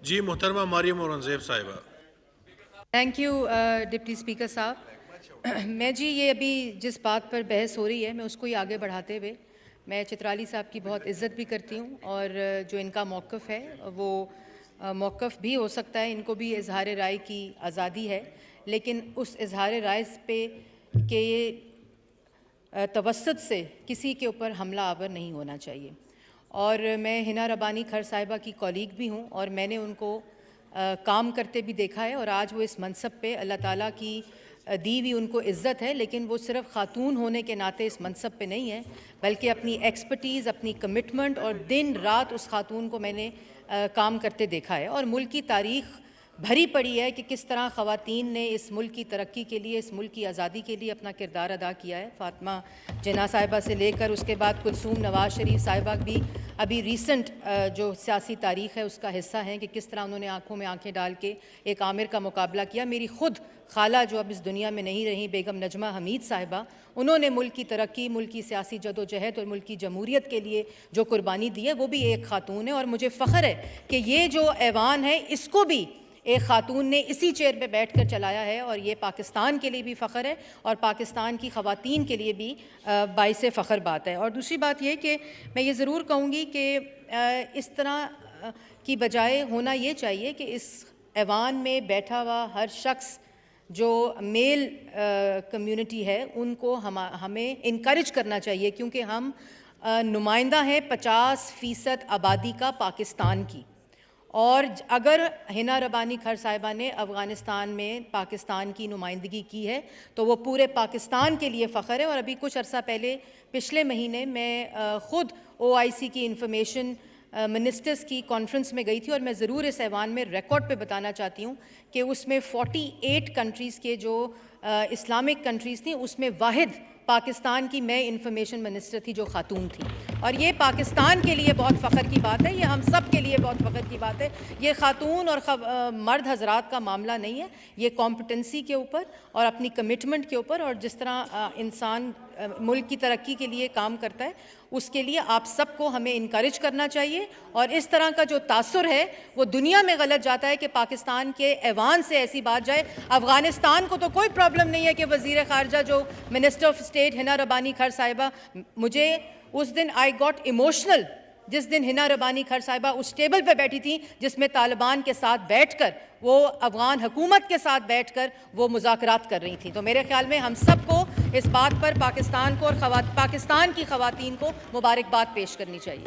जी मोहतरमा मरियम औरंगजेब साहिबा। Thank you deputy speaker साहब। मैं जी ये अभी जिस बात पर बहस हो रही है मैं उसको ही आगे बढ़ाते हुए मैं चित्राली साहब की बहुत इज़्ज़त भी करती हूँ और जो इनका मौक़िफ़ है वो मौक़िफ़ भी हो सकता है, इनको भी इज़हार राय की आज़ादी है, लेकिन उस इज़हार राय पे के तवस्सुत से किसी के ऊपर हमला आवर नहीं होना चाहिए। और मैं हिना रबानी खर साहिबा की कॉलीग भी हूँ और मैंने उनको काम करते भी देखा है और आज वो इस मनसब पे अल्लाह ताला की दी हुई उनको इज़्ज़त है, लेकिन वो सिर्फ़ ख़ातून होने के नाते इस मनसब पे नहीं है, बल्कि अपनी एक्सपर्टीज़, अपनी कमिटमेंट और दिन रात उस ख़ातून को मैंने काम करते देखा है। और मुल्क की तारीख़ भरी पड़ी है कि किस तरह ख़वातीन ने इस मुल्क की तरक्की के लिए, इस मुल्क की आज़ादी के लिए अपना किरदार अदा किया है। फ़ातिमा जिन्ना साहिबा से लेकर उसके बाद कुलसूम नवाज़ शरीफ साहिबा भी अभी रीसेंट जो सियासी तारीख़ है उसका हिस्सा हैं कि किस तरह उन्होंने आँखों में आँखें डाल के एक आमिर का मुकाबला किया। मेरी ख़ुद खाला जो अब इस दुनिया में नहीं रही, बेगम नजमा हमीद साहिबा, उन्होंने मुल्क की तरक्की, मुल्क की सियासी जदोजहद और मुल्क की जमहूरियत के लिए जो कुर्बानी दी है वो भी एक ख़ातून है। और मुझे फ़ख्र है कि ये जो ऐवान है इसको भी एक ख़ातून ने इसी चेयर पे बैठ कर चलाया है और ये पाकिस्तान के लिए भी फ़ख्र है और पाकिस्तान की ख़वातीन के लिए भी बाइसे फ़ख्र बात है। और दूसरी बात ये कि मैं ये ज़रूर कहूँगी कि इस तरह की बजाय होना ये चाहिए कि इस ऐवान में बैठा हुआ हर शख्स जो मेल कम्युनिटी है उनको हमें इनकरेज करना चाहिए, क्योंकि हम नुमाइंदा हैं 50% आबादी का पाकिस्तान की। और अगर हिना रबानी खर साहिबा ने अफ़गानिस्तान में पाकिस्तान की नुमाइंदगी की है तो वो पूरे पाकिस्तान के लिए फ़ख्र है। और अभी कुछ अर्सा पहले पिछले महीने मैं ख़ुद OIC की इंफॉर्मेशन मिनिस्टर्स की कॉन्फ्रेंस में गई थी और मैं ज़रूर इस ऐवान में रिकॉर्ड पे बताना चाहती हूँ कि उसमें 48 कंट्रीज़ के जो इस्लामिक कंट्रीज़ थी उसमें वाहिद पाकिस्तान की मैं इंफॉर्मेशन मिनिस्टर थी जो ख़ातून थी। और ये पाकिस्तान के लिए बहुत फ़ख्र की बात है, ये हम सब के लिए बहुत फ़ख्र की बात है। ये ख़ातून और मर्द हज़रात का मामला नहीं है, ये कॉम्पिटेंसी के ऊपर और अपनी कमिटमेंट के ऊपर और जिस तरह इंसान मुल्क की तरक्की के लिए काम करता है उसके लिए आप सबको हमें इनकरेज करना चाहिए। और इस तरह का जो तासुर है वो दुनिया में गलत जाता है कि पाकिस्तान के ऐवान से ऐसी बात जाए। अफ़गानिस्तान को तो कोई प्रॉब्लम नहीं है कि वज़ीर ख़ारजा जो मिनिस्टर ऑफ स्टेट हिना रबानी खर साहिबा, मुझे उस दिन आई गॉट इमोशनल जिस दिन हिना रबानी खर साहिबा उस टेबल पे बैठी थी जिसमें तालिबान के साथ बैठकर वो अफ़गान हुकूमत के साथ बैठकर वो मुज़ाकरात कर रही थी। तो मेरे ख्याल में हम सबको इस बात पर पाकिस्तान को और पाकिस्तान की ख़वातीन को मुबारकबाद पेश करनी चाहिए।